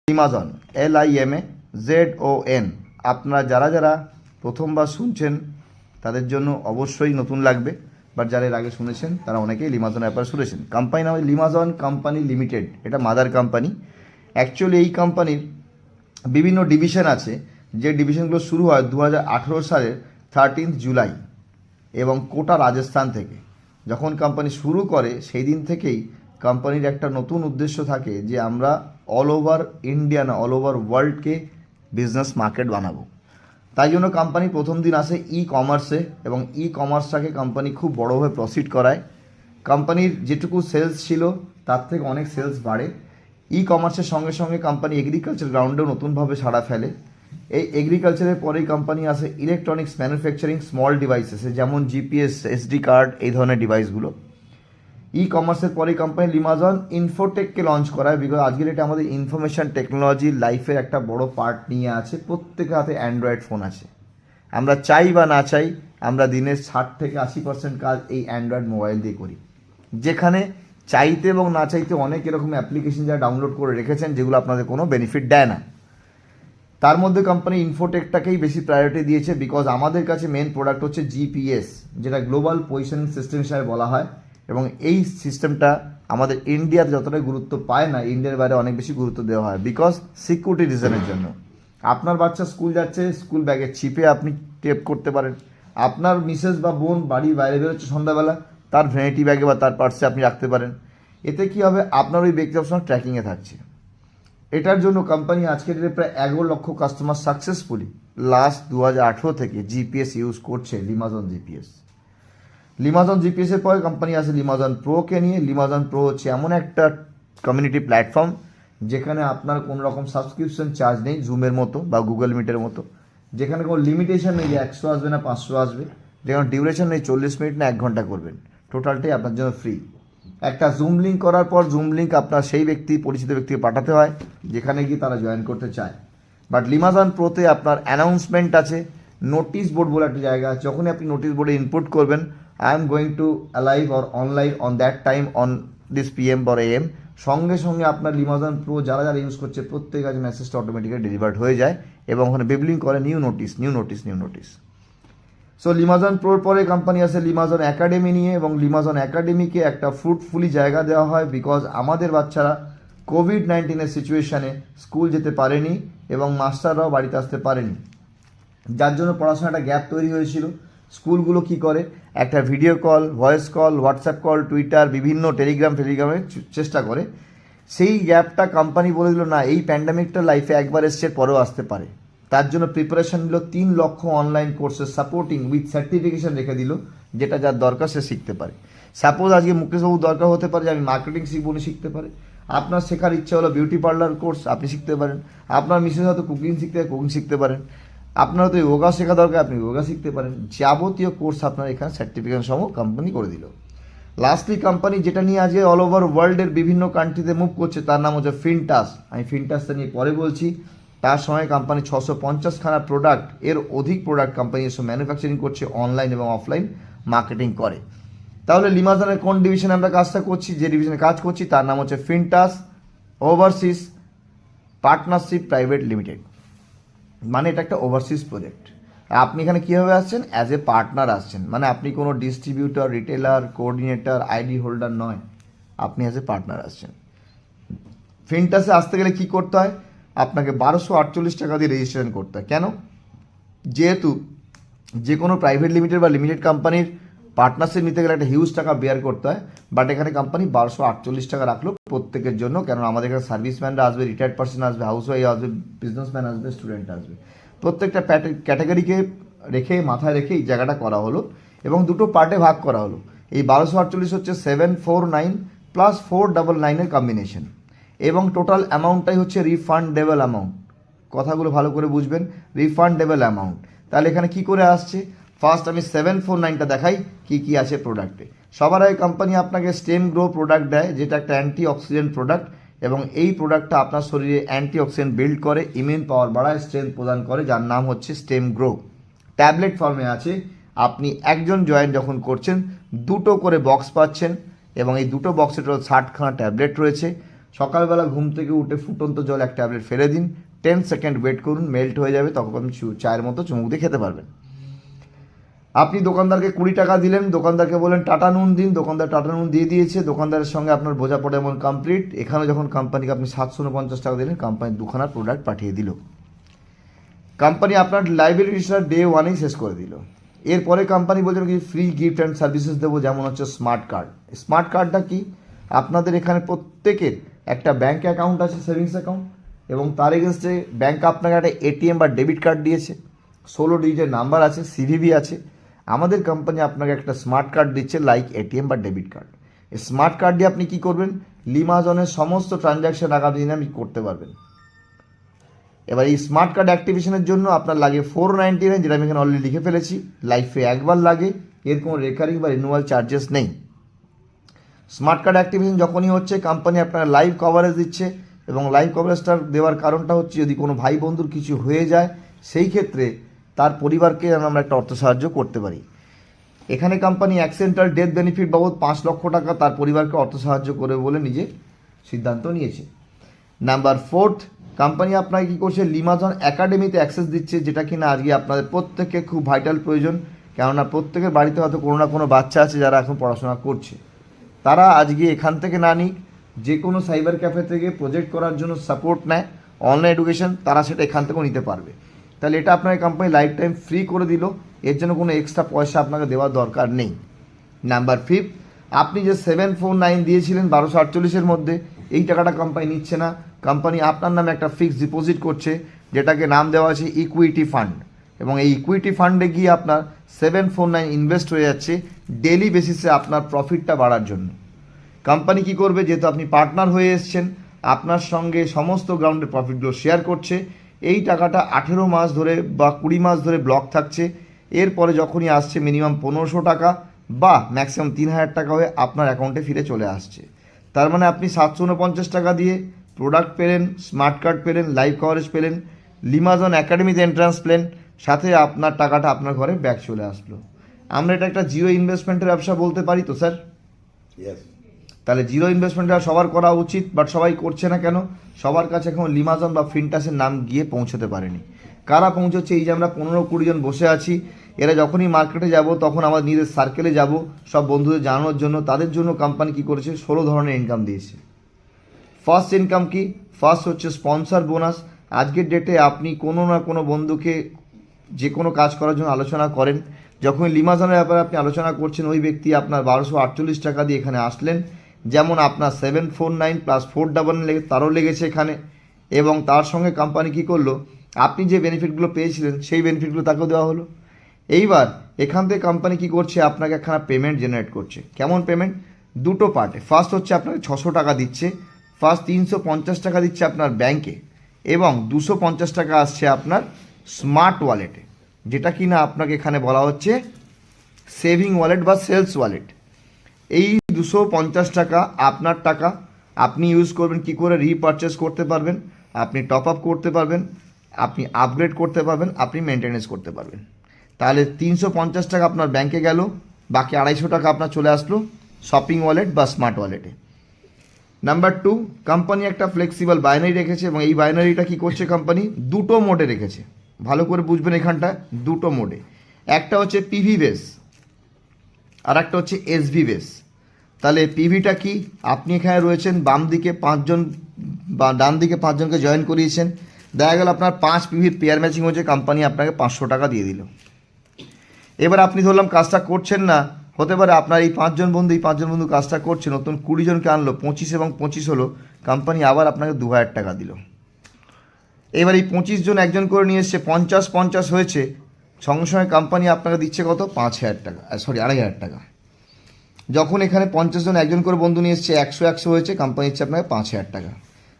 লিমাজন, LIMAZON। আপনারা যারা যারা প্রথমবার শুনছেন তাদের জন্য অবশ্যই নতুন লাগবে, বাট যারা এর আগে শুনেছেন তারা অনেকেই লিমাজন ব্যাপারে শুনেছেন। কোম্পানি নাম লিমাজন কোম্পানি লিমিটেড, এটা মাদার কোম্পানি। অ্যাকচুয়ালি এই কোম্পানির বিভিন্ন ডিভিশন আছে, যে ডিভিশনগুলো শুরু হয় 2018 সালের 13 জুলাই এবং কোটা রাজস্থান থেকে। যখন কোম্পানি শুরু করে সেই দিন থেকেই কোম্পানির একটা নতুন উদ্দেশ্য থাকে যে আমরা অল ওভার ইন্ডিয়া না, অল ওভার ওয়ার্ল্ডকে বিজনেস মার্কেট বানাবো। তাই জন্য কোম্পানি প্রথম দিন আসে কমার্সে, এবং কমার্সটাকে কোম্পানি খুব বড়োভাবে প্রসিড করায়। কোম্পানির যেটুকু সেলস ছিল তার থেকে অনেক সেলস বাড়ে। কমার্সের সঙ্গে সঙ্গে কোম্পানি এগ্রিকালচার গ্রাউন্ডেও নতুনভাবে সাড়া ফেলে। এই এগ্রিকালচারের পরেই কোম্পানি আসে ইলেকট্রনিক্স ম্যানুফ্যাকচারিং স্মল ডিভাইসেসে, যেমন জিপিএস, এসডি কার্ড, এই ধরনের ডিভাইসগুলো। কমার্সের পরেই কোম্পানি লিমাজন ইনফোটেককে লঞ্চ করায়, বিকজ আজকের এটা আমাদের ইনফরমেশন টেকনোলজি লাইফের একটা বড় পার্ট নিয়ে আছে। প্রত্যেকের হাতে অ্যান্ড্রয়েড ফোন আছে। আমরা চাই বা না চাই, আমরা দিনের 60 থেকে 80% কাজ এই অ্যান্ড্রয়েড মোবাইল দিয়ে করি, যেখানে চাইতে এবং না চাইতে অনেক এরকম অ্যাপ্লিকেশন যারা ডাউনলোড করে রেখেছেন যেগুলো আপনাদের কোনো বেনিফিট দেয় না। তার মধ্যে কোম্পানি ইনফোটেকটাকেই বেশি প্রায়োরিটি দিয়েছে, বিকজ আমাদের কাছে মেন প্রোডাক্ট হচ্ছে জিপিএস, যেটা গ্লোবাল পজিশনিং সিস্টেম হিসাবে বলা হয়। এবং এই সিস্টেমটা আমাদের ইন্ডিয়াতে যতটা গুরুত্ব পায় না, ইন্ডিয়ার বাইরে অনেক বেশি গুরুত্ব দেওয়া হয়, বিকজ সিকিউরিটি রিজনের জন্য। আপনার বাচ্চা স্কুল যাচ্ছে, স্কুল ব্যাগের চিপে আপনি টেপ করতে পারেন। আপনার মিসেস বা বোন বাড়ির বাইরে বেরোচ্ছে সন্ধ্যাবেলা, তার ভ্যানিটি ব্যাগে বা তার পার্সে আপনি রাখতে পারেন। এতে কী হবে, আপনার ওই ব্যক্তি সবসময় ট্র্যাকিংয়ে থাকছে। এটার জন্য কোম্পানি আজকের ডেটে প্রায় 11 লক্ষ কাস্টমার সাকসেসফুলি লাস্ট 2018 থেকে জিপিএস ইউজ করছে, লিমাজন জিপিএস। লিমাজন জিপিএসের পরে কোম্পানি আসে লিমাজন প্রোকে নিয়ে। লিমাজন প্রো হচ্ছে এমন একটা কমিউনিটি প্ল্যাটফর্ম যেখানে আপনার কোনো রকম সাবস্ক্রিপশন চার্জ নেই, জুমের মতো বা গুগল মিটের মতো, যেখানে কোনো লিমিটেশন নেই যে 100 আসবে না 500 আসবে, যেখানে ডিউরেশন নেই 40 মিনিট না 1 ঘন্টা করবেন, টোটালটাই আপনার জন্য ফ্রি। একটা জুম লিঙ্ক করার পর জুম লিঙ্ক আপনার সেই ব্যক্তি, পরিচিত ব্যক্তিকে পাঠাতে হয় যেখানে গিয়ে তারা জয়েন করতে চায়। বাট লিমাজন প্রোতে আপনার অ্যানাউন্সমেন্ট আছে, নোটিশ বোর্ড বলে একটা জায়গা আছে। যখনই আপনি নোটিশ বোর্ডে ইনপুট করবেন I am going to alive or online on that time on this PM or AM, সঙ্গে সঙ্গে আপনার লিমাজন প্রো যারা যারা ইউজ করছে প্রত্যেক কাছে মেসেজটা অটোমেটিক্যালি ডেলিভার্ড হয়ে যায় এবং ওখানে বিবলিং করে new notice new notice new notice. So লিমাজন প্রোর পরে কোম্পানি আছে লিমাজন একাডেমি নিয়ে, এবং লিমাজন একাডেমিকে একটা ফ্রুটফুলি জায়গা দেওয়া হয়, বিকজ আমাদের বাচ্চারা কোভিড-19 সিচুয়েশানে স্কুল যেতে পারেনি এবং মাস্টাররাও বাড়িতে আসতে পারেনি, যার জন্য পড়াশোনাটা গ্যাপ তৈরি হয়েছিল। স্কুলগুলো কি করে, একটা video call, voice call, WhatsApp call, Twitter, বিভিন্ন টেলিগ্রামের চেষ্টা করে। সেই গ্যাপটা কোম্পানি বলে দিল না, এই প্যান্ডামিকটা লাইফে একবার এসছে, পরেও আসতে পারে। তার জন্য প্রিপারেশন নিল 3 লক্ষ online courses supporting with certification রেখে দিল, যেটা যার দরকার সে শিখতে পারে। সাপোজ আজকে মুকেশবাবু দরকার হতে পারে যে আমি মার্কেটিং শিখবো, উনি শিখতে পারে। আপনার শেখার ইচ্ছা হলো বিউটি পার্লার কোর্স, আপনি শিখতে পারেন। আপনার মিসেস হয়তো কুকিং শিখতে হয়, কুকিং শিখতে পারেন। আপনার হয়তো যোগা শেখা দরকার, আপনি যোগা শিখতে পারেন। যাবতীয় কোর্স আপনার এখানে সার্টিফিকেশন সহ কোম্পানি করে দিল। লাস্টলি কোম্পানি যেটা নিয়ে আজকে অল ওভার ওয়ার্ল্ডের বিভিন্ন কান্ট্রিতে মুভ করছে তার নাম হচ্ছে ফিনটাস। আমি ফিনটাসটা নিয়ে পরে বলছি। তার সঙ্গে কোম্পানি 650খানা প্রোডাক্ট, এর অধিক প্রোডাক্ট কোম্পানি এসব ম্যানুফ্যাকচারিং করছে, অনলাইন এবং অফলাইন মার্কেটিং করে। তাহলে লিমাজনের কোন ডিভিশনে আমরা কাজটা করছি, যে ডিভিশনে কাজ করছি তার নাম হচ্ছে ফিনটাস ওভারসিজ পার্টনারশিপ প্রাইভেট লিমিটেড। মানে এটা একটা ওভারসিজ প্রজেক্ট। আপনি এখানে কীভাবে আসছেন, অ্যাজ এ পার্টনার আসছেন, মানে আপনি কোনো distributor, retailer, coordinator, ID holder নয়, আপনি অ্যাজ এ পার্টনার আসছেন। ফিনটাসে আসতে গেলে কী করতে হয়, আপনাকে 1248 টাকা দিয়ে রেজিস্ট্রেশন করতে হয়। কেন? যেহেতু যে কোনো প্রাইভেট লিমিটেড বা লিমিটেড কোম্পানির পার্টনারশিপ নিতে গেলে একটা হিউজ টাকা বেয়ার করতে হয়, বাট এখানে কোম্পানি 1248 টাকা রাখলো প্রত্যেকের জন্য। কেন আমাদের এখানে সার্ভিসম্যানরা আসবে, রিটায়ার্ড পার্সন আসবে, হাউস ওয়াইফ আসবে, বিজনেসম্যান আসবে, স্টুডেন্ট আসবে, প্রত্যেকটা ক্যাটাগরিকে রেখে মাথায় রেখে এই জায়গাটা করা হলো এবং দুটো পার্টে ভাগ করা হলো। এই 1248 হচ্ছে 749 প্লাস 499 কম্বিনেশন, এবং টোটাল অ্যামাউন্টটাই হচ্ছে রিফান্ডেবল অ্যামাউন্ট। কথাগুলো ভালো করে বুঝবেন, রিফান্ডেবল অ্যামাউন্ট। তাহলে এখানে কি করে আসছে, ফার্স্ট আমি 749টা দেখাই কি কি আছে প্রোডাক্টে। সবার আগে কোম্পানি আপনাকে স্টেম গ্রো প্রোডাক্ট দেয়, যেটা একটা অ্যান্টি অক্সিডেন্ট প্রোডাক্ট, এবং এই প্রোডাক্টটা আপনার শরীরে অ্যান্টি অক্সিডেন্ট বিল্ড করে, ইমিউন পাওয়ার বাড়ায়, স্ট্রেংথ প্রদান করে, যার নাম হচ্ছে স্টেম গ্রো। ট্যাবলেট ফর্মে আছে। আপনি একজন জয়েন যখন করছেন 2টো করে বক্স পাচ্ছেন, এবং এই 2টো বক্সে টোটাল 60খানা ট্যাবলেট রয়েছে। সকালবেলা ঘুম থেকে উঠে ফুটন্ত জল এক ট্যাবলেট ফেলে দিন, 10 সেকেন্ড ওয়েট করুন, মেল্ট হয়ে যাবে, তখন আপনি চায়ের মতো চুমুক দিয়ে খেতে পারবেন। আপনি দোকানদারকে 20 টাকা দিলেন, দোকানদারকে বললেন টাটা নুন দিন, দোকানদার টাটা নুন দিয়ে দিয়েছে, দোকানদারের সঙ্গে আপনার বোঝাপড়া এমন কমপ্লিট। এখানে যখন কোম্পানিকে আপনি 749 টাকা দিলেন, কোম্পানি দুখানা প্রোডাক্ট পাঠিয়ে দিল। কোম্পানি আপনার লাইবিলিটিসটা ডে 1-এই শেষ করে দিল। এরপরে কোম্পানি বলছিল কি ফ্রি গিফট অ্যান্ড সার্ভিসেস দেবো, যেমন হচ্ছে স্মার্ট কার্ড। স্মার্ট কার্ডটা কি, আপনাদের এখানে প্রত্যেকের একটা ব্যাঙ্ক অ্যাকাউন্ট আছে, সেভিংস অ্যাকাউন্ট, এবং তার এগেনস্টে ব্যাঙ্ক আপনাকে একটা এটিএম বা ডেবিট কার্ড দিয়েছে, 16 ডিজিটের নাম্বার আছে, সিভিভি আছে। আমাদের কোম্পানি আপনাকে একটা স্মার্ট কার্ড দিচ্ছে, লাইক এটিএম বা ডেবিট কার্ড। এই স্মার্ট কার্ড দিয়ে আপনি কী করবেন, লিমাজনের সমস্ত ট্রানজ্যাকশন আগামী দিনে আপনি করতে পারবেন। এবার এই স্মার্ট কার্ড অ্যাক্টিভেশনের জন্য আপনার লাগে 499, যেটা আমি এখানে অলরেডি লিখে ফেলেছি। লাইফে একবার লাগে, এর কোনো রেকারিং বা রিনিউয়াল চার্জেস নেই। স্মার্ট কার্ড অ্যাক্টিভেশন যখনই হচ্ছে, কোম্পানি আপনার লাইভ কভারেজ দিচ্ছে, এবং লাইভ কভারেজটা দেওয়ার কারণটা হচ্ছে যদি কোনো ভাই বন্ধুর কিছু হয়ে যায়, সেই ক্ষেত্রে তার পরিবারকে আমরা একটা অর্থ সাহায্য করতে পারি। এখানে কোম্পানি অ্যাক্সিডেন্টাল ডেথ বেনিফিট বাবদ 5 লক্ষ টাকা তার পরিবারকে অর্থ সাহায্য করে বলে নিজে সিদ্ধান্ত নিয়েছে। নাম্বার 4, কোম্পানি আপনাকে কী করছে, লিমাজন একাডেমিতে অ্যাক্সেস দিচ্ছে, যেটা কিনা আজকে আপনাদের প্রত্যেককে খুব ভাইটাল প্রয়োজন। কেননা প্রত্যেকের বাড়িতে হয়তো কোনো না কোনো বাচ্চা আছে যারা এখন পড়াশোনা করছে, তারা আজকে এখান থেকে না নিক, যে কোনো সাইবার ক্যাফে থেকে প্রজেক্ট করার জন্য সাপোর্ট নেয়, অনলাইন এডুকেশন, তারা সেটা এখান থেকেও নিতে পারবে। তাহলে এটা আপনার কোম্পানি লাইফ টাইম ফ্রি করে দিল, এর জন্য কোনো এক্সট্রা পয়সা আপনাকে দেওয়ার দরকার নেই। নাম্বার 5, আপনি যে 749 দিয়েছিলেন 1248-এর মধ্যে, এই টাকাটা কোম্পানি নিচ্ছে না। কোম্পানি আপনার নামে একটা ফিক্সড ডিপোজিট করছে, যেটাকে নাম দেওয়া আছে ইকুইটি ফান্ড, এবং এই ইকুইটি ফান্ডে গিয়ে আপনার 749 ইনভেস্ট হয়ে যাচ্ছে ডেলি বেসিসে আপনার প্রফিটটা বাড়ার জন্য। কোম্পানি কি করবে, যেহেতু আপনি পার্টনার হয়ে এসছেন, আপনার সঙ্গে সমস্ত গ্রাউন্ডে প্রফিটগুলো শেয়ার করছে। এই টাকাটা 18 মাস ধরে বা 20 মাস ধরে ব্লক থাকছে। এরপরে যখনই আসছে মিনিমাম 1500 টাকা বা ম্যাক্সিমাম 3000 টাকা হয়ে আপনার অ্যাকাউন্টে ফিরে চলে আসছে। তার মানে আপনি 749 টাকা দিয়ে প্রোডাক্ট পেলেন, স্মার্ট কার্ড পেলেন, লাইভ কভারেজ পেলেন, লিমাজন একাডেমিতে এন্ট্রান্স পেলেন, সাথে আপনার টাকাটা আপনার ঘরে ব্যাক চলে আসলো। আমরা এটা একটা জিরো ইনভেস্টমেন্টের ব্যবসা বলতে পারি তো স্যার? ইয়েস। তাহলে জিরো ইনভেস্টমেন্টটা সবার করা উচিত, বাট সবাই করছে না কেন? সবার কাছে এখন লিমাজন বা ফিনটাসের নাম গিয়ে পৌঁছতে পারেনি। কারা পৌঁছচ্ছে? এই যে আমরা 15-20 জন বসে আছি, এরা যখনই মার্কেটে যাব তখন আমার নিজের সার্কেলে যাব সব বন্ধুদের জানানোর জন্য। তাদের জন্য কোম্পানি কী করেছে, 16 ধরনের ইনকাম দিয়েছে। ফার্স্ট ইনকাম কি? ফার্স্ট হচ্ছে স্পন্সর বোনাস। আজকের ডেটে আপনি কোনো না কোনো বন্ধুকে যে কোনো কাজ করার জন্য আলোচনা করেন, যখন লিমাজনের ব্যাপারে আপনি আলোচনা করছেন, ওই ব্যক্তি আপনার 1248 টাকা দিয়ে এখানে আসলেন, যেমন আপনার 749 প্লাস 499 লেগে তারও লেগেছে এখানে, এবং তার সঙ্গে কোম্পানি কী করলো, আপনি যে বেনিফিটগুলো পেয়েছিলেন সেই বেনিফিটগুলো তাকেও দেওয়া হলো। এইবার এখান থেকে কোম্পানি কী করছে, আপনাকে একখানা পেমেন্ট জেনারেট করছে। কেমন পেমেন্ট? দুটো পার্টে। ফার্স্ট হচ্ছে আপনাকে 600 টাকা দিচ্ছে, ফার্স্ট 350 টাকা দিচ্ছে আপনার ব্যাংকে, এবং 250 টাকা আসছে আপনার স্মার্ট ওয়ালেটে, যেটা কিনা আপনাকে এখানে বলা হচ্ছে সেভিং ওয়ালেট বা সেলস ওয়ালেট। এই 250 টাকা আপনার টাকা, আপনি ইউজ করবেন কি করে, রিপারচেস করতে পারবেন, আপনি টপ আপ করতে পারবেন, আপনি আপগ্রেড করতে পারবেন, আপনি মেনটেনেন্স করতে পারবেন। তাহলে 350 টাকা আপনার ব্যাংকে গেল, বাকি 250 টাকা আপনার চলে আসলো শপিং ওয়ালেট বা স্মার্ট ওয়ালেটে। নাম্বার 2, কোম্পানি একটা ফ্লেক্সিবল বাইনারি রেখেছে, এবং এই বাইনারিটা কী করছে, কোম্পানি দুটো মোডে রেখেছে। ভালো করে বুঝবেন, এখানটা দুটো মোডে, একটা হচ্ছে পিভি বেস আর একটা হচ্ছে এসভি বেস। তাহলে পিভিটা কি, আপনি এখানে রয়েছেন, বাম দিকে 5 জন বা ডান দিকে 5 জনকে জয়েন করিয়েছেন, দেখা গেল আপনার 5 পিভির পেয়ার ম্যাচিং হচ্ছে, কোম্পানি আপনাকে 500 টাকা দিয়ে দিল। এবার আপনি ধরলাম কাজটা করছেন না, হতে পারে আপনার এই 5 জন বন্ধু কাজটা করছে, নতুন 20 জনকে আনলো, 25 এবং 25 হলো, কোম্পানি আবার আপনাকে 2000 টাকা দিল। এবার এই 25 জন একজন করে নিয়ে এসছে, 50 হয়েছে, সঙ্গে সঙ্গে কোম্পানি আপনাকে দিচ্ছে কত, 5000 টাকা, 2500 টাকা। যখন এখানে 50 জন একজন করে বন্ধু নিয়ে এসছে, 100 হয়েছে, কোম্পানি দিচ্ছে আপনাকে 5000 টাকা।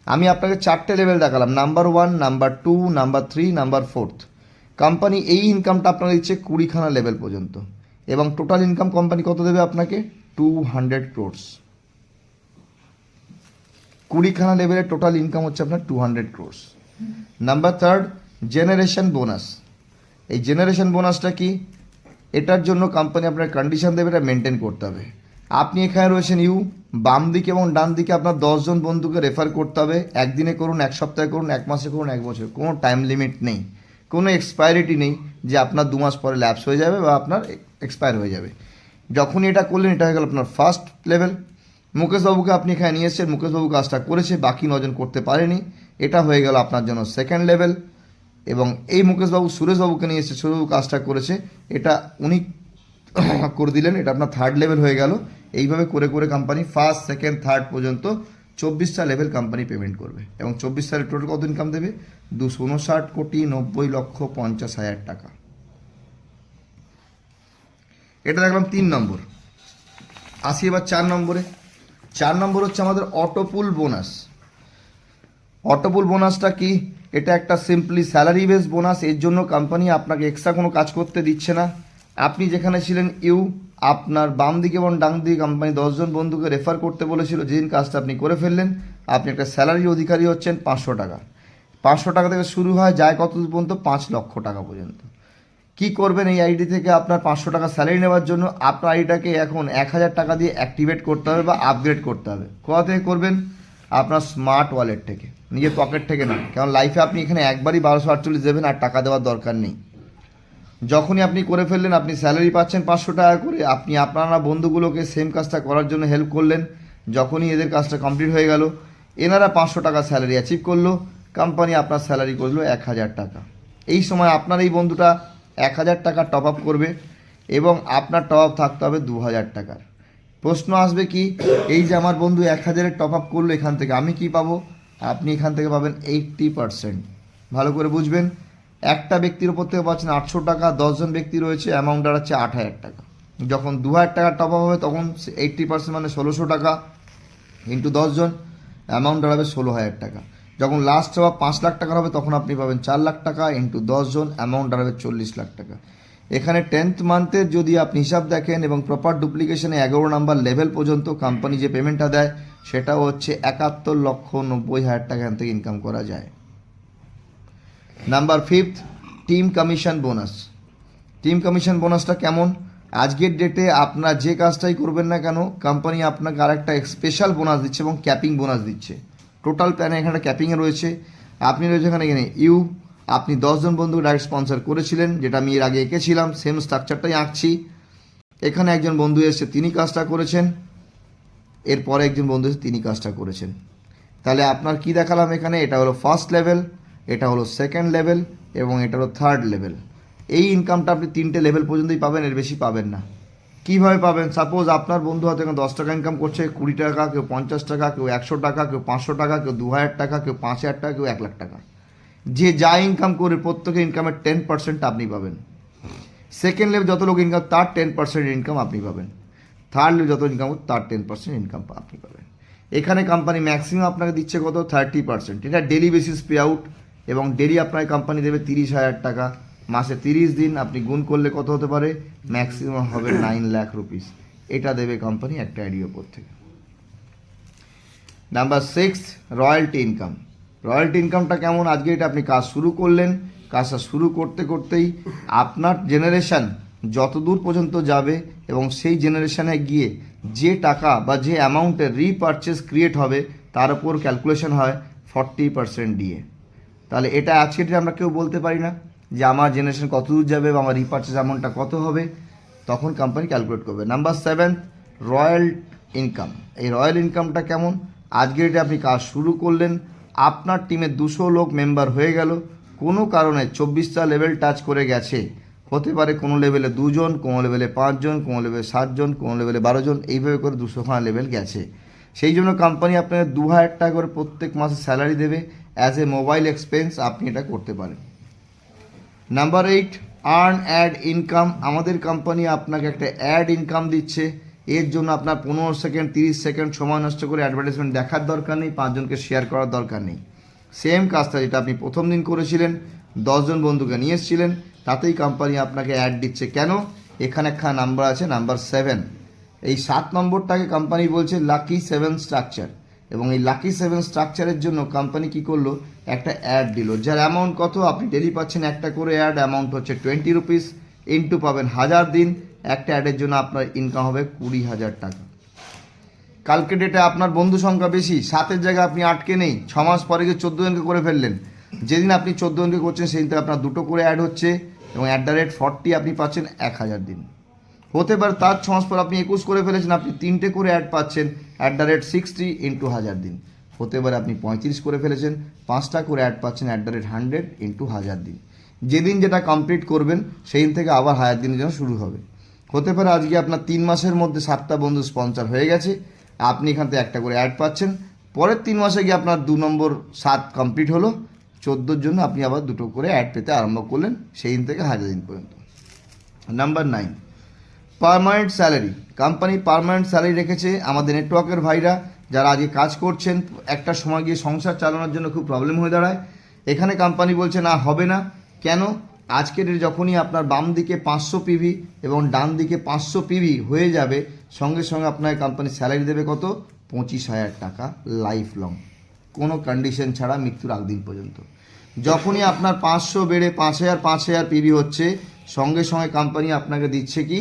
আমি আপনাকে 4টে লেভেল দেখালাম, number 1, number 2, number 3, number 4। Company এই ইনকামটা আপনাকে দিচ্ছে 20খানা লেভেল পর্যন্ত, এবং টোটাল ইনকাম কোম্পানি কত দেবে আপনাকে, 200 crores। 20খানা লেভেলের টোটাল ইনকাম হচ্ছে আপনার 200 crores। Number 3, generation bonus. এই জেনারেশন বোনাসটা কি, এটার জন্য কোম্পানি আপনার কন্ডিশন দেবে, এটা মেনটেন করতে হবে। আপনি এখানে রয়েছেন ইউ, বাম দিকে এবং ডান দিকে আপনার 10 জন বন্ধুকে রেফার করতে হবে। একদিনে করুন, এক সপ্তাহে করুন, এক মাসে করুন, এক বছর, কোনো টাইম লিমিট নেই, কোনো এক্সপায়ারিটি নেই যে আপনার 2 মাস পরে ল্যাপস হয়ে যাবে বা আপনার এক্সপায়ার হয়ে যাবে। যখনই এটা করলেন, এটা হয়ে গেল আপনার ফার্স্ট লেভেল। মুকেশবাবুকে আপনি এখানে নিয়ে এসেছেন, মুকেশবাবু কাজটা করেছে, বাকি 9 জন করতে পারেনি, এটা হয়ে গেল আপনার জন্য সেকেন্ড লেভেল। এবং এই মুকেশবাবু সুরেশবাবুকে নিয়ে এসেছে, সুরেশবাবু কাজটা করেছে, এটা উনি করে দিলেন, এটা আপনার থার্ড লেভেল হয়ে গেল। এইভাবে করে করে কোম্পানি ফার্স্ট, সেকেন্ড, থার্ড পর্যন্ত 24টা লেভেল কোম্পানি পেমেন্ট করবে এবং 24 সালে টোটাল কত ইনকাম দেবে? 259,90,50,000 টাকা। এটা দেখলাম 3 নম্বর। আসি এবার 4 নম্বরে। 4 নম্বর হচ্ছে আমাদের অটোপুল বোনাস। অটোপুল বোনাসটা কি? এটা একটা সিম্পলি স্যালারি বেস বোনাস। এর জন্য কোম্পানি আপনাকে এক্সট্রা কোনো কাজ করতে দিচ্ছে না। আপনি যেখানে ছিলেন ইউ, আপনার বাম দিকে এবং ডান দিকে কোম্পানি 10 জন বন্ধুকে রেফার করতে বলেছিল, যেদিন কাজটা আপনি করে ফেললেন, আপনি একটা স্যালারির অধিকারী হচ্ছেন 500 টাকা। 500 টাকা থেকে শুরু হয়, যায় কত পর্যন্ত? 5 লক্ষ টাকা পর্যন্ত। কি করবেন এই আইডি থেকে? আপনার 500 টাকা স্যালারি নেওয়ার জন্য আপনার আইডিটাকে এখন 1000 টাকা দিয়ে অ্যাক্টিভেট করতে হবে বা আপগ্রেড করতে হবে। কোথা থেকে করবেন? আপনার স্মার্ট ওয়ালেট থেকে, নিজের পকেট থেকে না, কারণ লাইফে আপনি এখানে একবারই 1248 দেবেন, আর টাকা দেওয়ার দরকার নেই। যখনই আপনি করে ফেললেন, আপনি স্যালারি পাচ্ছেন 500 টাকা করে, আপনি আপনারা বন্ধুগুলোকে সেম কাজটা করার জন্য হেল্প করলেন। যখনই এদের কাজটা কমপ্লিট হয়ে গেল, এনারা 500 টাকা স্যালারি অ্যাচিভ করলো, কোম্পানি আপনার স্যালারি করলো 1000 টাকা। এই সময় আপনার এই বন্ধুটা 1000 টাকা টপ আপ করবে এবং আপনার টপ আপ থাকতে হবে 2000 টাকার। প্রশ্ন আসবে কি, এই যে আমার বন্ধু 1000-এর টপ আপ করলো, এখান থেকে আমি কি পাবো? আপনি এখান থেকে পাবেন 80%। ভালো করে বুঝবেন, একটা ব্যক্তির ওপর থেকে পাচ্ছেন 800 টাকা, 10 জন ব্যক্তি রয়েছে, অ্যামাউন্ট দাঁড়াচ্ছে 8000 টাকা। যখন 2000 টাকা টপ আপ হবে, তখন 80% মানে 1600 টাকা ইন্টু 10 জন, অ্যামাউন্ট দাঁড়াবে 16000 টাকা। যখন লাস্ট টপ আপ 5 লাখ টাকার হবে, তখন আপনি পাবেন 4 লাখ টাকা ইন্টু 10 জন, অ্যামাউন্ট দাঁড়াবে 40 লাখ টাকা। এখানে 10th মান্থের যদি আপনি হিসাব দেখেন এবং প্রপার ডুপ্লিকেশনে 11 নাম্বার লেভেল পর্যন্ত কোম্পানি যে পেমেন্টটা দেয়, সেটাও হচ্ছে 71,90,000 টাকা এখান থেকে ইনকাম করা যায়। Number 5, team commission bonus. Team commission বোনাসটা কেমন? আজকের ডেটে আপনার যে কাজটাই করবেন না কেন, কোম্পানি আপনাকে আরেকটা স্পেশাল বোনাস দিচ্ছে এবং ক্যাপিং বোনাস দিচ্ছে। টোটাল প্ল্যানে এখানে ক্যাপিংয়ে রয়েছে, আপনি রয়েছে এখানে ইউ, আপনি 10 জন বন্ধুকে ডাইরেক্ট স্পন্সর করেছিলেন, যেটা আমি এর আগে এঁকেছিলাম, সেম স্ট্রাকচারটাই আঁকছি। এখানে একজন বন্ধু এসেছে, তিনি কাজটা করেছেন, এরপরে একজন বন্ধু এসে তিনি কাজটা করেছেন। তাহলে আপনার কি দেখালাম এখানে? এটা হলো ফার্স্ট লেভেল, এটা হলো সেকেন্ড লেভেল এবং এটা হলো থার্ড লেভেল। এই ইনকামটা আপনি 3টে লেভেল পর্যন্তই পাবেন, এর বেশি পাবেন না। কীভাবে পাবেন? সাপোজ আপনার বন্ধু হয়তো এখন 10 টাকা ইনকাম করছে, 20 টাকা, কেউ 50 টাকা, কেউ 100 টাকা, কেউ 500 টাকা, কেউ 2000 টাকা, কেউ 5000 টাকা, কেউ 1 লাখ টাকা। যে যা ইনকাম করে প্রত্যেকের ইনকামের 10% আপনি পাবেন। সেকেন্ড লেভেল যত লোক ইনকাম, তার 10% ইনকাম আপনি পাবেন। থার্ড লেভেল যত ইনকাম, তার 10% ইনকাম আপনি পাবেন। এখানে কোম্পানি ম্যাক্সিমাম আপনাকে দিচ্ছে কত? 30%। এটা ডেলি বেসিস পে আউট এবং ডেলি আপনাকে কোম্পানি দেবে 30,000 টাকা। মাসে 30 দিন আপনি গুণ করলে কত হতে পারে? ম্যাক্সিমাম হবে 9 লাখ রুপিস। এটা দেবে কোম্পানি একটা আইডির ওপর থেকে। Number 6, royalty income. রয়্যালটি ইনকামটা কেমন? আজকে এটা আপনি কাজ শুরু করলেন, কাজটা শুরু করতে করতেই আপনার জেনারেশান যত দূর পর্যন্ত যাবে এবং সেই জেনারেশানে গিয়ে যে টাকা বা যে অ্যামাউন্টের রিপারচেস ক্রিয়েট হবে, তার উপর ক্যালকুলেশন হয় 40% দিয়ে। তাহলে এটা আজকে আমরা কেউ বলতে পারি না যে আমার জেনারেশন কত দূর যাবে বা আমার রিপারচেস অ্যামাউন্টটা কত হবে, তখন কোম্পানি ক্যালকুলেট করবে। Number 7, royal income. এই রয়্যাল ইনকামটা কেমন? আজকে এটা আপনি কাজ শুরু করলেন, আপনার টিমে 200 লোক মেম্বার হয়ে গেল, কোনো কারণে 24টা লেভেল টাচ করে গেছে, হতে পারে কোনো লেভেলে 2 জন, কোনো লেভেলে 5 জন, কোনো লেভেলে 7 জন, কোনো লেভেলে 12 জন, এইভাবে করে 200খানা লেভেল গেছে। সেই জন্য কোম্পানি আপনাকে 2000 টাকা করে প্রত্যেক মাসে স্যালারি দেবে, অ্যাজ এ মোবাইল এক্সপেন্স আপনি এটা করতে পারেন। Number 8, earn ad income. আমাদের কোম্পানি আপনাকে একটা অ্যাড ইনকাম দিচ্ছে। এর জন্য আপনার 15 সেকেন্ড 30 সেকেন্ড সময় নষ্ট করে অ্যাডভার্টাইজমেন্ট দেখার দরকার নেই, 5 জনকে শেয়ার করার দরকার নেই। সেম কাজটা যেটা আপনি প্রথম দিন করেছিলেন, 10 জন বন্ধুকে নিয়ে এসেছিলেন, তাতেই কোম্পানি আপনাকে অ্যাড দিচ্ছে। কেন? এখানে একটা নাম্বার আছে, নাম্বার 7। এই 7 নম্বরটাকে কোম্পানি বলছে লাকি 7 স্ট্রাকচার, এবং এই লাকি 7 স্ট্রাকচারের জন্য কোম্পানি কি করলো? একটা অ্যাড দিল, যার অ্যামাউন্ট কত? আপনি ডেলি পাচ্ছেন একটা করে অ্যাড, অ্যামাউন্ট হচ্ছে 20 রুপিস, ইন্টু পাবেন 1000 দিন। একটা অ্যাডের জন্য আপনার ইনকাম হবে 20,000 টাকা। কালকে ডেটে আপনার বন্ধু সংখ্যা বেশি, 7-এর জায়গায় আপনি আটকে নেই, 6 মাস পরে গিয়ে 14 জনকে করে ফেললেন, যেদিন আপনি 14 জনকে করছেন সেদিন থেকে আপনার 2টো করে অ্যাড হচ্ছে এবং @40 আপনি পাচ্ছেন 1000 দিন। হতে পারে তার 6 মাস পর আপনি 21 করে ফেলেছেন, আপনি 3টে করে অ্যাড পাচ্ছেন @60 × 1000 দিন। হতে পারে আপনি 35 করে ফেলেছেন, 5টা করে অ্যাড পাচ্ছেন @100 × 1000 দিন। যেদিন যেটা কমপ্লিট করবেন সেই দিন থেকে আবার 1000 দিনের জন্য শুরু হবে। হতে পারে আজকে আপনার 3 মাসের মধ্যে 7টা বন্ধু স্পন্সর হয়ে গেছে, আপনি এখান থেকে একটা করে অ্যাড পাচ্ছেন, পরের 3 মাসে গিয়ে আপনার 2 নম্বর 7 কমপ্লিট হলো, 14র জন্য আপনি আবার 2টো করে অ্যাড পেতে আরম্ভ করলেন সেই দিন থেকে 1000 দিন পর্যন্ত। Number 9, permanent salary. Company permanent salary রেখেছে। আমাদের নেটওয়ার্কের ভাইরা যারা আজকে কাজ করছেন, একটা সময় গিয়ে সংসার চালানোর জন্য খুব প্রবলেম হয়ে দাঁড়ায়, এখানে কোম্পানি বলছে না, হবে না। কেন? আজকের যখনই আপনার বাম দিকে 500 পিভি এবং ডান দিকে 500 পিভি হয়ে যাবে, সঙ্গে সঙ্গে আপনার কোম্পানি স্যালারি দেবে কত? 25,000 টাকা লাইফ লং, কোনো কন্ডিশন ছাড়া মৃত্যুর আগ দিন পর্যন্ত। যখনই আপনার 500 বেড়ে 5,000 পিভি হচ্ছে, সঙ্গে সঙ্গে কোম্পানি আপনাকে দিচ্ছে কি